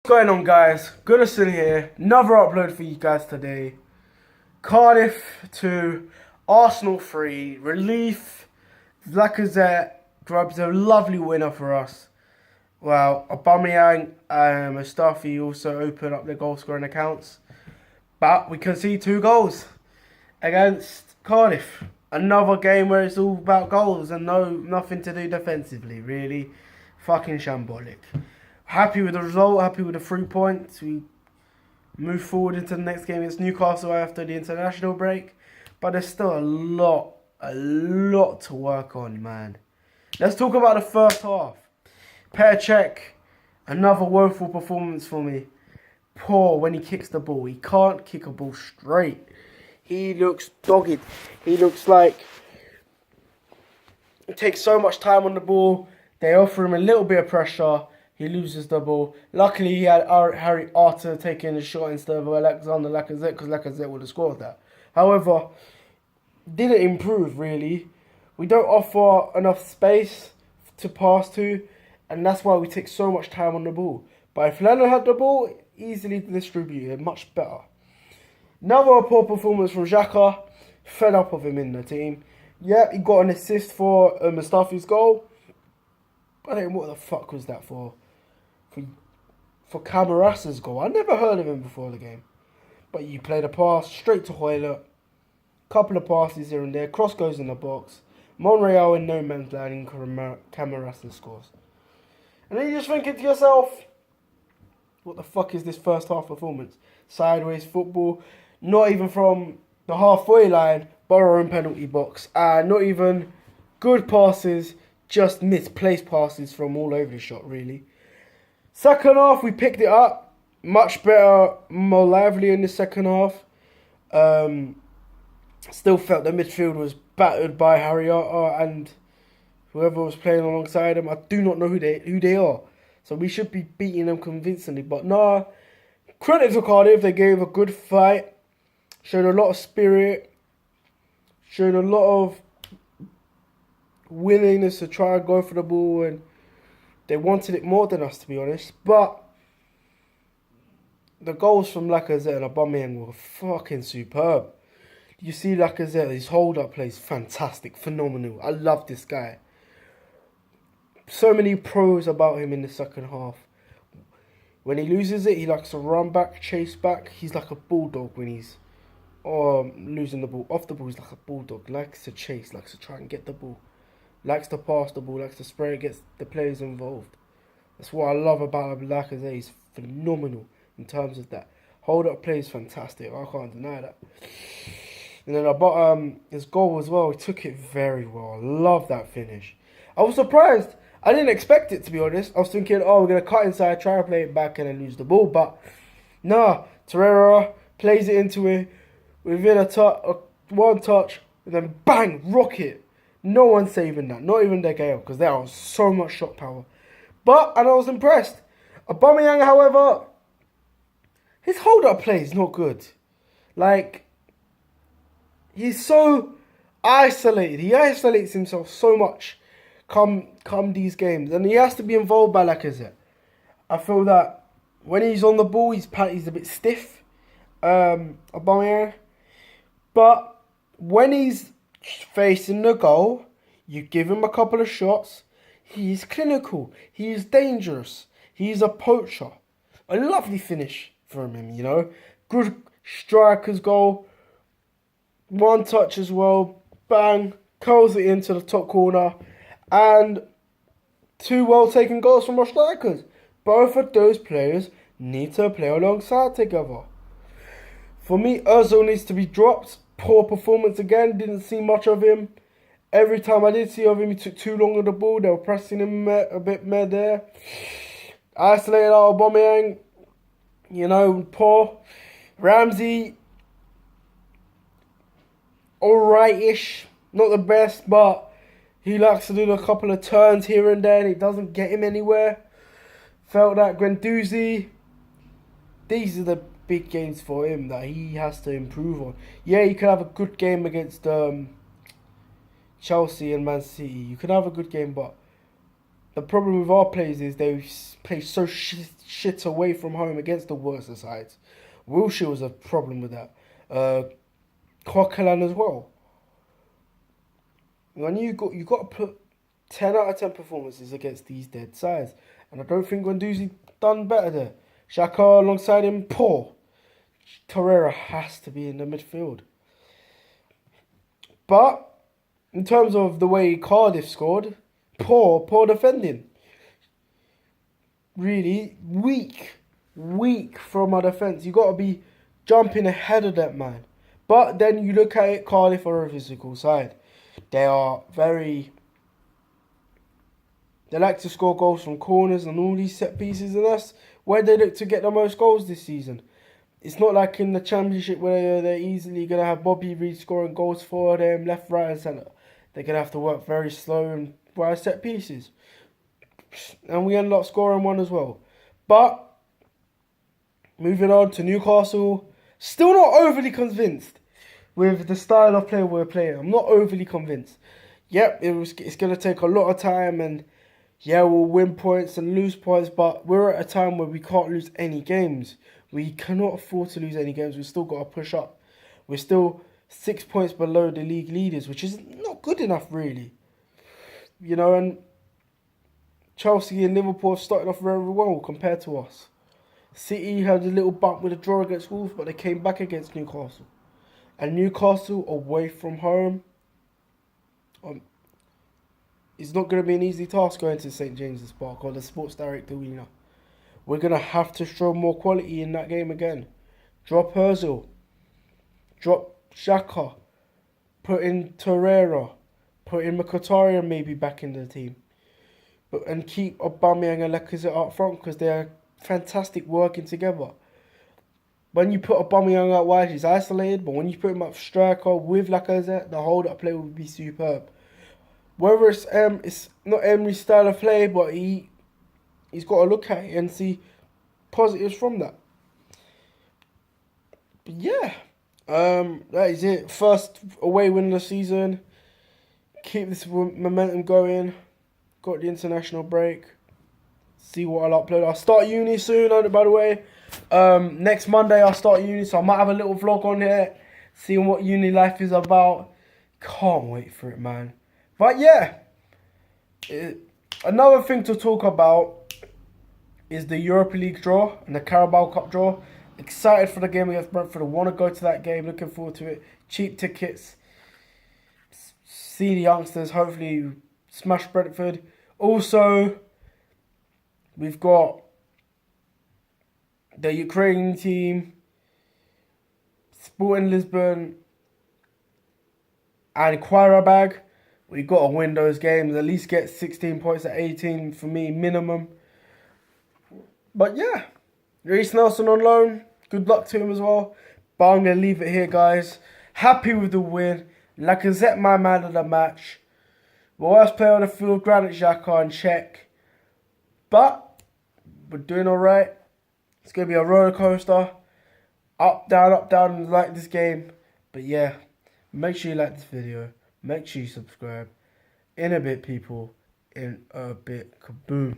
What's going on, guys? Goodison here. Another upload for you guys today. Cardiff 2, Arsenal 3. Relief. Lacazette grabs a lovely winner for us. Well, Aubameyang and Mustafi also open up their goal scoring accounts. But we concede 2 goals against Cardiff. Another game where it's all about goals and nothing to do defensively, really. Fucking shambolic. Happy with the result, happy with the 3 points. We move forward into the next game against Newcastle after the international break. But there's still a lot to work on, man. Let's talk about the first half. Pear, another woeful performance for me. Poor when he kicks the ball. He can't kick a ball straight. He looks dogged. He looks like he takes so much time on the ball. They offer him a little bit of pressure. He loses the ball. Luckily, he had Harry Arter taking the shot instead of Alexander Lacazette, because Lacazette would have scored that. However, didn't improve, really. We don't offer enough space to pass to, and that's why we take so much time on the ball. But if Leno had the ball, easily distributed, much better. Another poor performance from Xhaka. Fed up of him in the team. Yeah, he got an assist for Mustafi's goal. I don't know what the fuck was that for. For Camaras's goal. I never heard of him before the game. But you played a pass straight to Hoylett. Couple of passes here and there. Cross goes in the box. Monreal in no man's land and Camarasa scores. And then you're just thinking to yourself, what the fuck is this first half performance? Sideways football. Not even from the halfway line, but our own penalty box. Not even good passes, just misplaced passes from all over the shot, really. Second half, we picked it up. Much better, more lively in the second half. Still felt the midfield was battered by Harry Arter and whoever was playing alongside him. I do not know who they are. So we should be beating them convincingly. But nah, credit to Cardiff. They gave a good fight. Showed a lot of spirit. Showed a lot of willingness to try and go for the ball, and they wanted it more than us, to be honest. But the goals from Lacazette and Aubameyang were fucking superb. You see Lacazette, his hold-up play is fantastic, phenomenal. I love this guy. So many pros about him in the second half. When he loses it, he likes to run back, chase back. He's like a bulldog when he's losing the ball. Off the ball, he's like a bulldog. Likes to chase, likes to try and get the ball. Likes to pass the ball, likes to spray it, gets the players involved. That's what I love about Lacazette. He's phenomenal in terms of that. Hold-up play is fantastic. I can't deny that. And then his goal as well, he took it very well. I love that finish. I was surprised. I didn't expect it, to be honest. I was thinking, we're going to cut inside, try to play it back and then lose the ball. But, nah, Torreira plays it into it within one touch, and then bang, rocket. No one's saving that. Not even De Gea, because there was so much shot power. And I was impressed. Aubameyang, however, his hold-up play is not good. Like, he's so isolated. He isolates himself so much come these games. And he has to be involved by Lacazette. I feel that when he's on the ball, he's a bit stiff, Aubameyang. But when he's facing the goal, you give him a couple of shots, he's clinical, he's dangerous, he's a poacher. A lovely finish from him, you know. Good striker's goal. One touch as well. Bang. Curls it into the top corner. And 2 well-taken goals from our strikers. Both of those players need to play alongside together. For me, Ozil needs to be dropped. Poor performance again. Didn't see much of him. Every time I did see of him, he took too long on the ball. They were pressing him a bit mad there. Isolated out Aubameyang. You know, poor. Ramsey, alright-ish. Not the best, but he likes to do a couple of turns here and there, and it doesn't get him anywhere. Felt that Guendouzi, these are the big games for him that he has to improve on. Yeah, you could have a good game against Chelsea and Man City. You could have a good game, but the problem with our players is they play so shit away from home against the worst of sides. Wilshere was a problem with that. Coquelin as well. When you got to put 10 out of 10 performances against these dead sides, and I don't think Guendouzi done better there. Xhaka alongside him, poor. Torreira has to be in the midfield. But in terms of the way Cardiff scored, poor defending. Really weak from our defence. You got to be jumping ahead of that man. But then you look at it, Cardiff are a physical side. They like to score goals from corners and all these set pieces, and that's where they look to get the most goals this season. It's not like in the Championship where they're easily going to have Bobby Reed scoring goals for them, left, right and centre. They're going to have to work very slow and via set pieces. And we ended up scoring one as well. But, moving on to Newcastle, still not overly convinced with the style of play we're playing. I'm not overly convinced. Yep, it's going to take a lot of time, and yeah, we'll win points and lose points, but we're at a time where we can't lose any games. We cannot afford to lose any games. We've still got to push up. We're still 6 points below the league leaders, which is not good enough, really. You know, and Chelsea and Liverpool have started off very well compared to us. City had a little bump with a draw against Wolves, but they came back against Newcastle. And Newcastle away from home, it's not going to be an easy task going to St James's Park or the Sports Direct Arena. We're going to have to show more quality in that game again. Drop Ozil. Drop Xhaka. Put in Torreira. Put in Mkhitaryan maybe back in the team. And keep Aubameyang and Lacazette up front because they're fantastic working together. When you put Aubameyang out wide, he's isolated. But when you put him up striker with Lacazette, the hold-up play will be superb. Whether it's not Emery's style of play, but he's got to look at it and see positives from that. But yeah, that is it. First away win of the season. Keep this momentum going. Got the international break. See what I'll upload. I'll start uni soon, by the way. Next Monday I'll start uni, so I might have a little vlog on here, seeing what uni life is about. Can't wait for it, man. But yeah, another thing to talk about is the Europa League draw and the Carabao Cup draw. Excited for the game against Brentford. I want to go to that game. Looking forward to it. Cheap tickets. See the youngsters hopefully smash Brentford. Also, we've got the Ukrainian team, Sporting Lisbon, and Qarabag. We've got to win those games. At least get 16 points at 18 for me, minimum. But yeah, Reece Nelson on loan. Good luck to him as well. But I'm going to leave it here, guys. Happy with the win. Lacazette, my man of the match. Worst player on the field, Granit Xhaka and Czech. But we're doing alright. It's going to be a roller coaster. Up, down, like this game. But yeah, make sure you like this video. Make sure you subscribe. In a bit, people. In a bit. Kaboom.